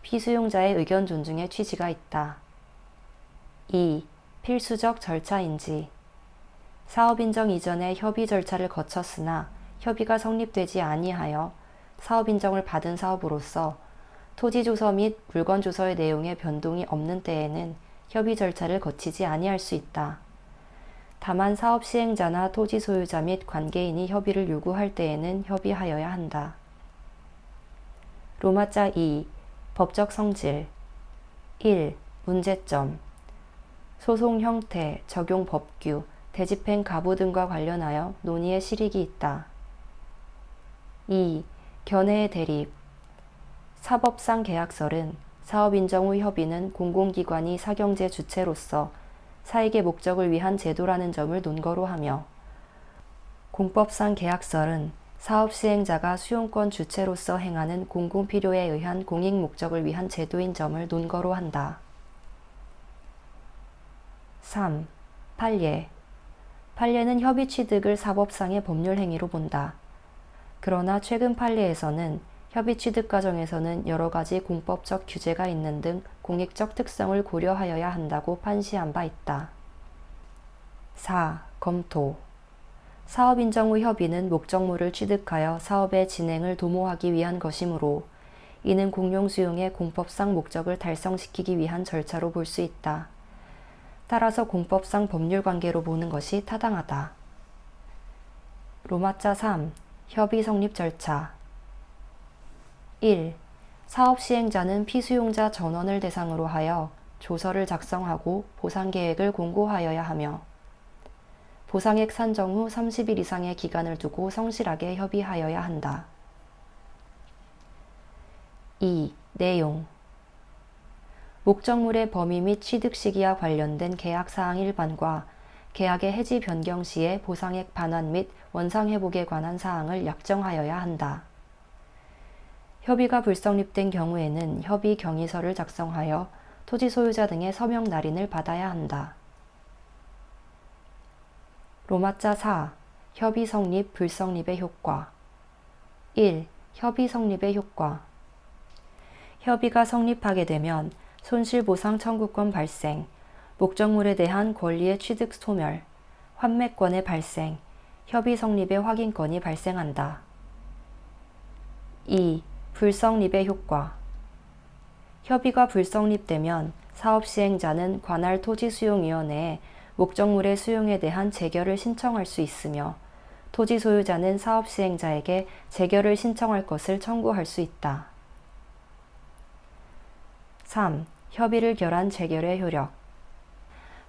Speaker 1: 피수용자의 의견 존중의 취지가 있다. 2. 필수적 절차인지. 사업 인정 이전에 협의 절차를 거쳤으나 협의가 성립되지 아니하여 사업 인정을 받은 사업으로서 토지조서 및 물건조서의 내용에 변동이 없는 때에는 협의 절차를 거치지 아니할 수 있다. 다만 사업 시행자나 토지 소유자 및 관계인이 협의를 요구할 때에는 협의하여야 한다. 로마자 2. 법적 성질. 1. 문제점. 소송 형태, 적용 법규, 대집행 가부 등과 관련하여 논의의 실익이 있다. 2. 견해의 대립. 사법상 계약설은 사업 인정 후 협의는 공공기관이 사경제 주체로서 사익의 목적을 위한 제도라는 점을 논거로 하며, 공법상 계약설은 사업 시행자가 수용권 주체로서 행하는 공공필요에 의한 공익 목적을 위한 제도인 점을 논거로 한다. 3. 판례. 판례는 협의 취득을 사법상의 법률 행위로 본다. 그러나 최근 판례에서는 협의 취득 과정에서는 여러 가지 공법적 규제가 있는 등 공익적 특성을 고려하여야 한다고 판시한 바 있다. 4. 검토. 사업 인정 후 협의는 목적물을 취득하여 사업의 진행을 도모하기 위한 것이므로 이는 공용 수용의 공법상 목적을 달성시키기 위한 절차로 볼 수 있다. 따라서 공법상 법률 관계로 보는 것이 타당하다. 로마자 3. 협의 성립 절차. 1. 사업 시행자는 피수용자 전원을 대상으로 하여 조서를 작성하고 보상계획을 공고하여야 하며, 보상액 산정 후 30일 이상의 기간을 두고 성실하게 협의하여야 한다. 2. 내용. 목적물의 범위 및 취득 시기와 관련된 계약사항 일반과 계약의 해지 변경 시에 보상액 반환 및 원상 회복에 관한 사항을 약정하여야 한다. 협의가 불성립된 경우에는 협의 경위서를 작성하여 토지 소유자 등의 서명 날인을 받아야 한다. 로마자 4. 협의 성립, 불성립의 효과. 1. 협의 성립의 효과. 협의가 성립하게 되면 손실보상 청구권 발생, 목적물에 대한 권리의 취득 소멸, 환매권의 발생, 협의 성립의 확인권이 발생한다. 2. 불성립의 효과. 협의가 불성립되면 사업시행자는 관할 토지수용위원회에 목적물의 수용에 대한 재결을 신청할 수 있으며 토지 소유자는 사업시행자에게 재결을 신청할 것을 청구할 수 있다. 3. 협의를 결한 재결의 효력.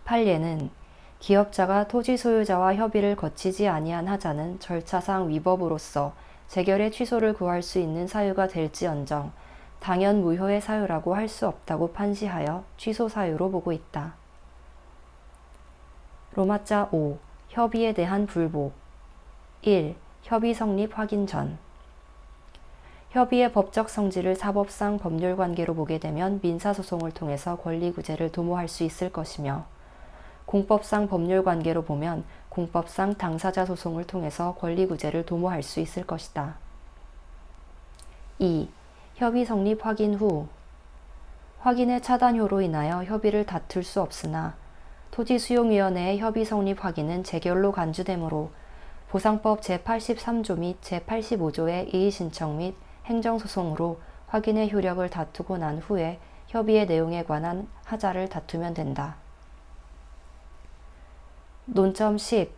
Speaker 1: 판례는 기업자가 토지 소유자와 협의를 거치지 아니한 하자는 절차상 위법으로서 재결의 취소를 구할 수 있는 사유가 될지언정 당연 무효의 사유라고 할 수 없다고 판시하여 취소 사유로 보고 있다. 로마자 5. 협의에 대한 불복. 1. 협의 성립 확인 전. 협의의 법적 성질을 사법상 법률 관계로 보게 되면 민사소송을 통해서 권리구제를 도모할 수 있을 것이며 공법상 법률 관계로 보면 공법상 당사자 소송을 통해서 권리구제를 도모할 수 있을 것이다. 2. 협의 성립 확인 후. 확인의 차단효로 인하여 협의를 다툴 수 없으나 토지수용위원회의 협의 성립 확인은 재결로 간주되므로 보상법 제83조 및 제85조의 이의신청 및 행정소송으로 확인의 효력을 다투고 난 후에 협의의 내용에 관한 하자를 다투면 된다. 논점 10.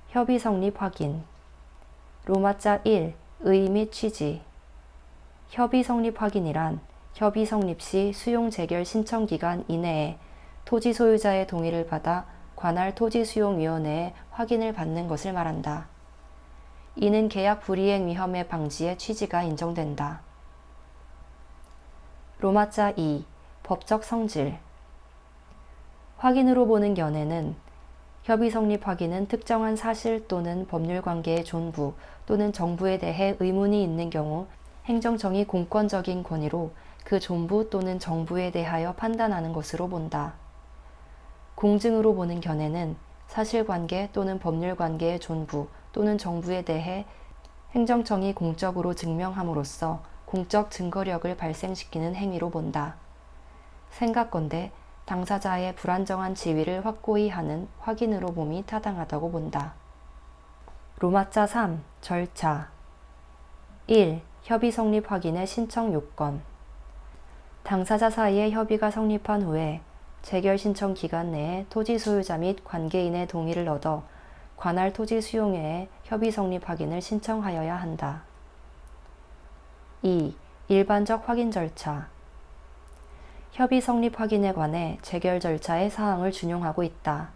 Speaker 1: 협의 성립 확인. 로마자 1. 의의 및 취지. 협의 성립 확인이란 협의 성립 시 수용 재결 신청 기간 이내에 토지 소유자의 동의를 받아 관할 토지수용위원회에 확인을 받는 것을 말한다. 이는 계약 불이행 위험의 방지의 취지가 인정된다. 로마자 2. 법적 성질. 확인으로 보는 견해는 협의 성립 확인은 특정한 사실 또는 법률 관계의 존부 또는 정부에 대해 의문이 있는 경우 행정청이 공권적인 권위로 그 존부 또는 정부에 대하여 판단하는 것으로 본다. 공증으로 보는 견해는 사실관계 또는 법률관계의 존부 또는 정부에 대해 행정청이 공적으로 증명함으로써 공적 증거력을 발생시키는 행위로 본다. 생각건대 당사자의 불안정한 지위를 확고히 하는 확인으로 봄이 타당하다고 본다. 로마자 3. 절차. 1. 협의 성립 확인의 신청 요건. 당사자 사이의 협의가 성립한 후에 재결 신청 기간 내에 토지 소유자 및 관계인의 동의를 얻어 관할 토지 수용회에 협의 성립 확인을 신청하여야 한다. 2. 일반적 확인 절차. 협의 성립 확인에 관해 재결 절차의 사항을 준용하고 있다.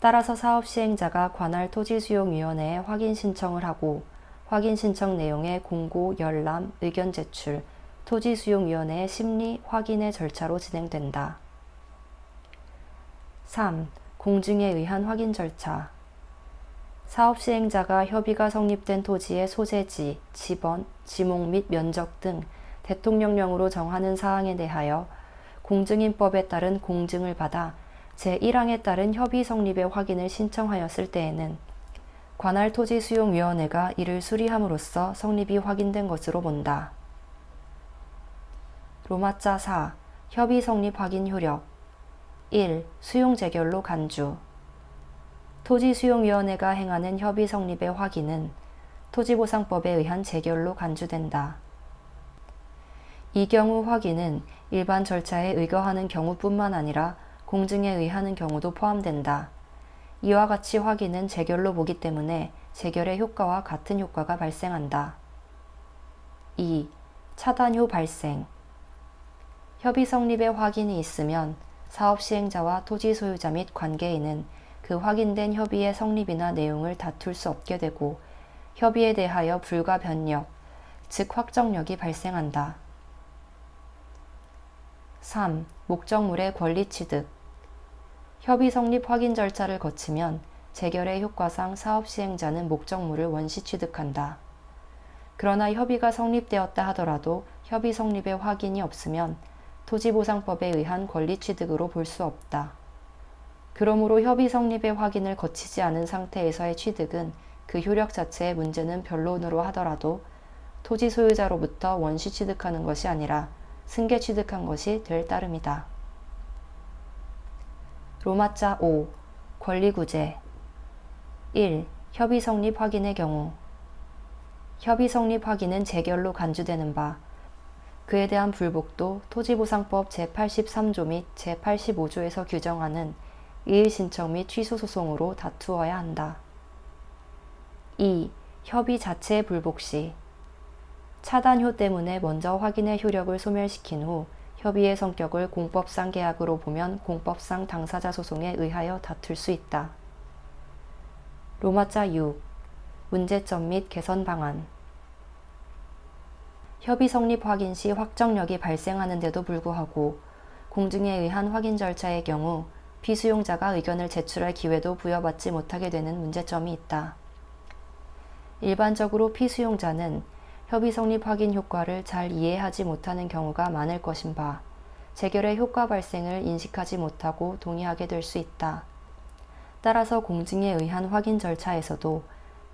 Speaker 1: 따라서 사업 시행자가 관할 토지수용위원회에 확인 신청을 하고 확인 신청 내용의 공고, 열람, 의견 제출, 토지수용위원회의 심리, 확인의 절차로 진행된다. 3. 공증에 의한 확인 절차. 사업 시행자가 협의가 성립된 토지의 소재지, 지번, 지목 및 면적 등 대통령령으로 정하는 사항에 대하여 공증인법에 따른 공증을 받아 제1항에 따른 협의 성립의 확인을 신청하였을 때에는 관할 토지수용위원회가 이를 수리함으로써 성립이 확인된 것으로 본다. 로마자 4. 협의 성립 확인 효력. 1. 수용 재결로 간주. 토지수용위원회가 행하는 협의 성립의 확인은 토지보상법에 의한 재결로 간주된다. 이 경우 확인은 일반 절차에 의거하는 경우뿐만 아니라 공증에 의하는 경우도 포함된다. 이와 같이 확인은 재결로 보기 때문에 재결의 효과와 같은 효과가 발생한다. 2. 차단효 발생. 협의 성립의 확인이 있으면 사업 시행자와 토지 소유자 및 관계인은 그 확인된 협의의 성립이나 내용을 다툴 수 없게 되고 협의에 대하여 불가 변력, 즉 확정력이 발생한다. 3. 목적물의 권리 취득. 협의 성립 확인 절차를 거치면 재결의 효과상 사업 시행자는 목적물을 원시 취득한다. 그러나 협의가 성립되었다 하더라도 협의 성립의 확인이 없으면 토지보상법에 의한 권리 취득으로 볼 수 없다. 그러므로 협의 성립의 확인을 거치지 않은 상태에서의 취득은 그 효력 자체의 문제는 변론으로 하더라도 토지 소유자로부터 원시 취득하는 것이 아니라 승계 취득한 것이 될 따름이다. 로마자 5. 권리구제 1. 협의 성립 확인의 경우 협의 성립 확인은 재결로 간주되는 바 그에 대한 불복도 토지보상법 제83조 및 제85조에서 규정하는 이의 신청 및 취소 소송으로 다투어야 한다. 2. 협의 자체의 불복 시 차단효 때문에 먼저 확인의 효력을 소멸시킨 후 협의의 성격을 공법상 계약으로 보면 공법상 당사자 소송에 의하여 다툴 수 있다. 로마자 6. 문제점 및 개선 방안 협의 성립 확인 시 확정력이 발생하는데도 불구하고 공증에 의한 확인 절차의 경우 피수용자가 의견을 제출할 기회도 부여받지 못하게 되는 문제점이 있다. 일반적으로 피수용자는 협의 성립 확인 효과를 잘 이해하지 못하는 경우가 많을 것인 바 재결의 효과 발생을 인식하지 못하고 동의하게 될 수 있다. 따라서 공증에 의한 확인 절차에서도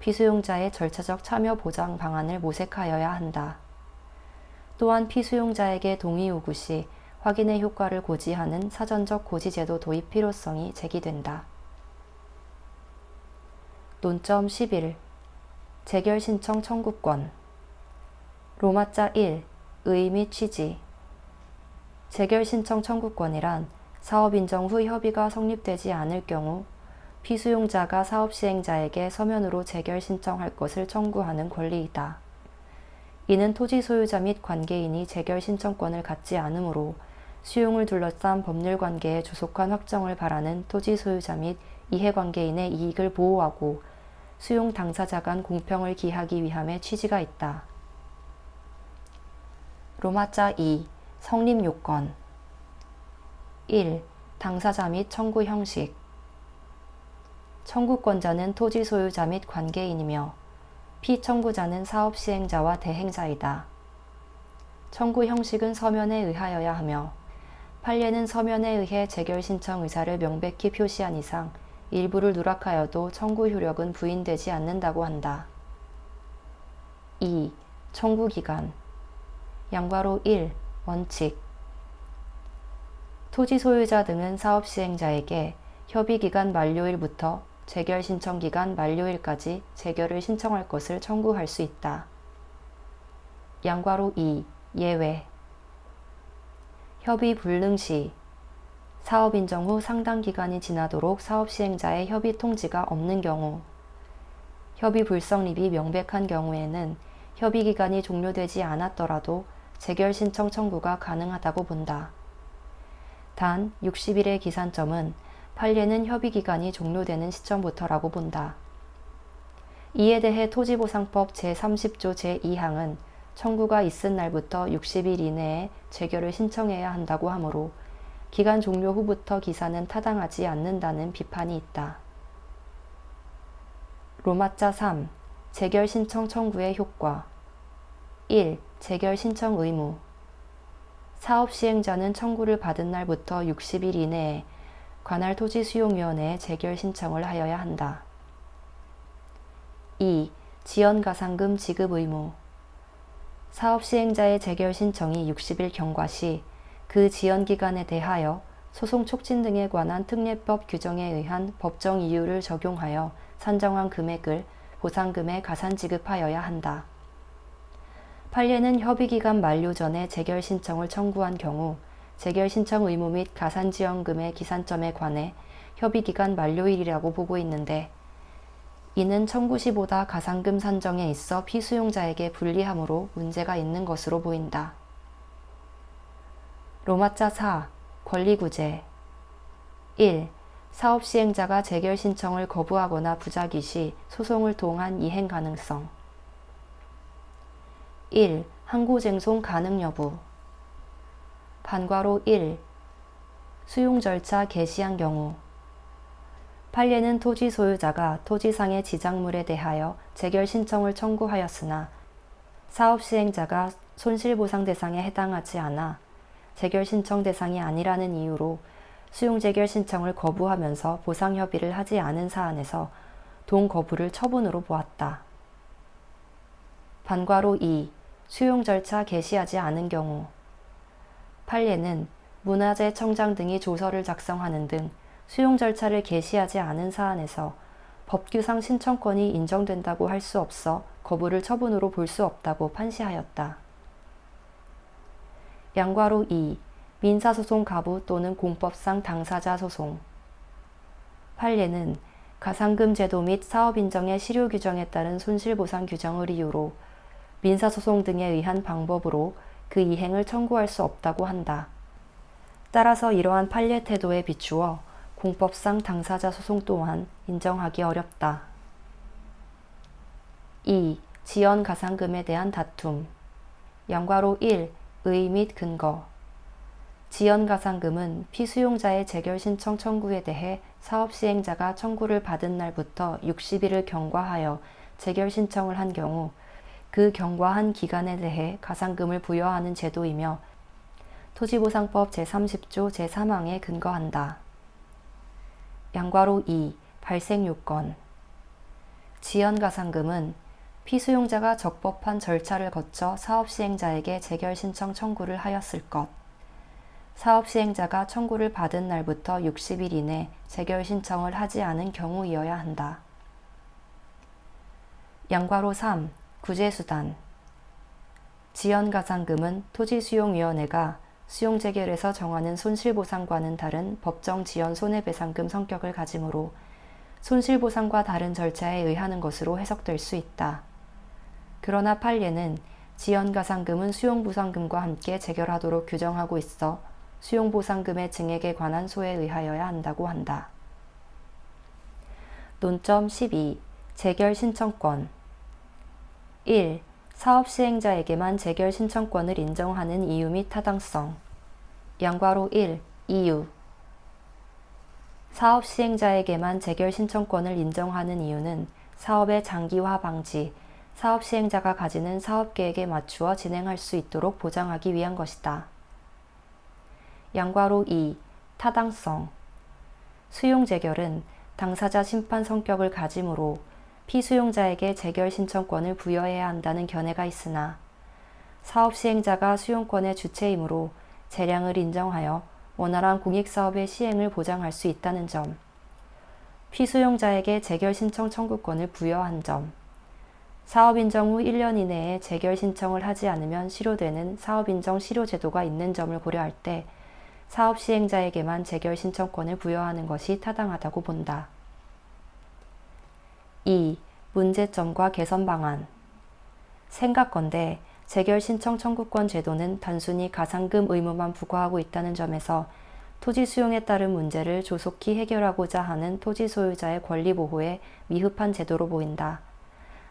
Speaker 1: 피수용자의 절차적 참여 보장 방안을 모색하여야 한다. 또한 피수용자에게 동의 요구 시 확인의 효과를 고지하는 사전적 고지제도 도입 필요성이 제기된다. 논점 11. 재결 신청 청구권 로마자 1. 의 및 취지 재결 신청 청구권이란 사업 인정 후 협의가 성립되지 않을 경우 피수용자가 사업 시행자에게 서면으로 재결 신청할 것을 청구하는 권리이다. 이는 토지 소유자 및 관계인이 재결 신청권을 갖지 않으므로 수용을 둘러싼 법률 관계의 조속한 확정을 바라는 토지 소유자 및 이해관계인의 이익을 보호하고 수용 당사자 간 공평을 기하기 위함의 취지가 있다. 로마자 2. 성립 요건 1. 당사자 및 청구 형식 청구권자는 토지 소유자 및 관계인이며 피청구자는 사업 시행자와 대행자이다. 청구 형식은 서면에 의하여야 하며 판례는 서면에 의해 재결 신청 의사를 명백히 표시한 이상 일부를 누락하여도 청구 효력은 부인되지 않는다고 한다. 2. 청구 기간 양괄호 1. 원칙 토지 소유자 등은 사업 시행자에게 협의 기간 만료일부터 재결 신청 기간 만료일까지 재결을 신청할 것을 청구할 수 있다. 양괄호 2. 예외 협의 불능 시 사업 인정 후 상당 기간이 지나도록 사업 시행자의 협의 통지가 없는 경우 협의 불성립이 명백한 경우에는 협의 기간이 종료되지 않았더라도 재결 신청 청구가 가능하다고 본다. 단 60일의 기산점은 판례는 협의 기간이 종료되는 시점부터라고 본다. 이에 대해 토지보상법 제30조 제2항은 청구가 있은 날부터 60일 이내에 재결을 신청해야 한다고 하므로 기간 종료 후부터 기산은 타당하지 않는다는 비판이 있다. 로마자 3. 재결 신청 청구의 효과 1. 재결 신청 의무 사업 시행자는 청구를 받은 날부터 60일 이내에 관할 토지수용위원회에 재결 신청을 하여야 한다. 2. 지연가상금 지급 의무 사업 시행자의 재결 신청이 60일 경과 시 그 지연기간에 대하여 소송 촉진 등에 관한 특례법 규정에 의한 법정 이유를 적용하여 산정한 금액을 보상금에 가산 지급하여야 한다. 판례는 협의기간 만료 전에 재결 신청을 청구한 경우 재결 신청 의무 및 가산지원금의 기산점에 관해 협의기간 만료일이라고 보고 있는데 이는 청구 시보다 가산금 산정에 있어 피수용자에게 불리하므로 문제가 있는 것으로 보인다. 로마자 4. 권리구제 1. 사업 시행자가 재결 신청을 거부하거나 부작위 시 소송을 통한 이행 가능성 1. 항고쟁송 가능 여부 반괄호 1. 수용 절차 개시한 경우 판례는 토지 소유자가 토지상의 지작물에 대하여 재결 신청을 청구하였으나 사업 시행자가 손실보상 대상에 해당하지 않아 재결 신청 대상이 아니라는 이유로 수용재결 신청을 거부하면서 보상협의를 하지 않은 사안에서 동거부를 처분으로 보았다. 반과로 2. 수용 절차 개시하지 않은 경우 판례는 문화재청장 등이 조서를 작성하는 등 수용 절차를 개시하지 않은 사안에서 법규상 신청권이 인정된다고 할 수 없어 거부를 처분으로 볼 수 없다고 판시하였다. 양과로 2. 민사소송 가부 또는 공법상 당사자 소송 판례는 가상금 제도 및 사업인정의 실효 규정에 따른 손실보상 규정을 이유로 민사소송 등에 의한 방법으로 그 이행을 청구할 수 없다고 한다. 따라서 이러한 판례 태도에 비추어 공법상 당사자 소송 또한 인정하기 어렵다. 2. 지연 가상금에 대한 다툼 양과로 1. 의 및 근거 지연 가상금은 피수용자의 재결 신청 청구에 대해 사업시행자가 청구를 받은 날부터 60일을 경과하여 재결 신청을 한 경우 그 경과한 기간에 대해 가상금을 부여하는 제도이며 토지보상법 제30조 제3항에 근거한다. 양과로 2. 발생 요건 지연 가상금은 피수용자가 적법한 절차를 거쳐 사업시행자에게 재결 신청 청구를 하였을 것, 사업시행자가 청구를 받은 날부터 60일 이내 재결 신청을 하지 않은 경우이어야 한다. 양과로 3. 구제수단 지연가상금은 토지수용위원회가 수용재결에서 정하는 손실보상과는 다른 법정 지연 손해배상금 성격을 가지므로 손실보상과 다른 절차에 의하는 것으로 해석될 수 있다. 그러나 판례는 지연가상금은 수용보상금과 함께 재결하도록 규정하고 있어 수용보상금의 증액에 관한 소에 의하여야 한다고 한다. 논점 12. 재결 신청권 1. 사업시행자에게만 재결 신청권을 인정하는 이유 및 타당성 양과로 1. 이유 사업시행자에게만 재결 신청권을 인정하는 이유는 사업의 장기화 방지, 사업시행자가 가지는 사업계획에 맞추어 진행할 수 있도록 보장하기 위한 것이다. 양과로 2. 타당성 수용재결은 당사자 심판 성격을 가지므로 피수용자에게 재결 신청권을 부여해야 한다는 견해가 있으나 사업시행자가 수용권의 주체이므로 재량을 인정하여 원활한 공익사업의 시행을 보장할 수 있다는 점, 피수용자에게 재결 신청 청구권을 부여한 점, 사업인정 후 1년 이내에 재결 신청을 하지 않으면 실효되는 사업인정 실효제도가 있는 점을 고려할 때 사업시행자에게만 재결 신청권을 부여하는 것이 타당하다고 본다. 2. 문제점과 개선 방안 생각건대 재결 신청 청구권 제도는 단순히 가상금 의무만 부과하고 있다는 점에서 토지 수용에 따른 문제를 조속히 해결하고자 하는 토지 소유자의 권리 보호에 미흡한 제도로 보인다.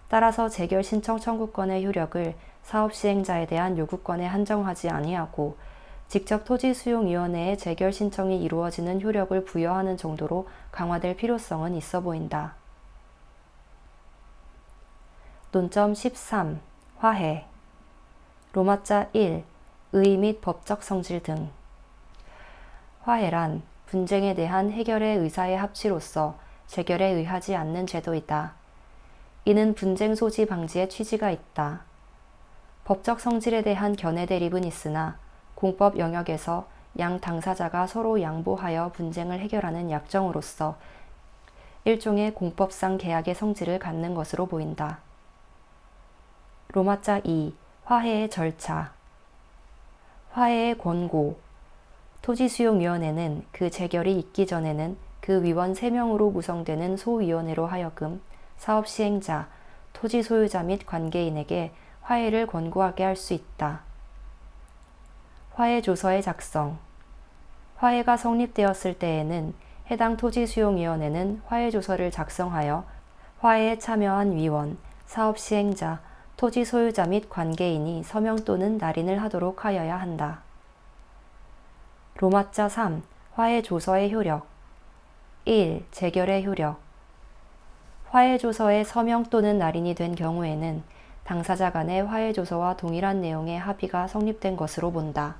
Speaker 1: 따라서 재결 신청 청구권의 효력을 사업시행자에 대한 요구권에 한정하지 아니하고 직접 토지수용위원회에 재결 신청이 이루어지는 효력을 부여하는 정도로 강화될 필요성은 있어 보인다. 논점 13. 화해 로마자 1. 의 및 법적 성질 등 화해란 분쟁에 대한 해결의 의사의 합치로서 재결에 의하지 않는 제도이다. 이는 분쟁 소지 방지의 취지가 있다. 법적 성질에 대한 견해 대립은 있으나 공법 영역에서 양 당사자가 서로 양보하여 분쟁을 해결하는 약정으로서 일종의 공법상 계약의 성질을 갖는 것으로 보인다. 로마자 2. 화해의 절차 화해의 권고 토지수용위원회는 그 재결이 있기 전에는 그 위원 3명으로 구성되는 소위원회로 하여금 사업시행자, 토지소유자 및 관계인에게 화해를 권고하게 할 수 있다. 화해조서의 작성 화해가 성립되었을 때에는 해당 토지수용위원회는 화해조서를 작성하여 화해에 참여한 위원, 사업시행자, 토지소유자 및 관계인이 서명 또는 날인을 하도록 하여야 한다. 로마자 3. 화해조서의 효력 1. 재결의 효력 화해조서에 서명 또는 날인이 된 경우에는 당사자 간의 화해조서와 동일한 내용의 합의가 성립된 것으로 본다.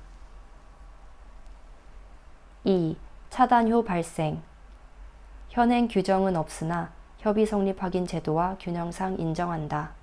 Speaker 1: 2. 차단효 발생. 현행 규정은 없으나 협의 성립 확인 제도와 균형상 인정한다.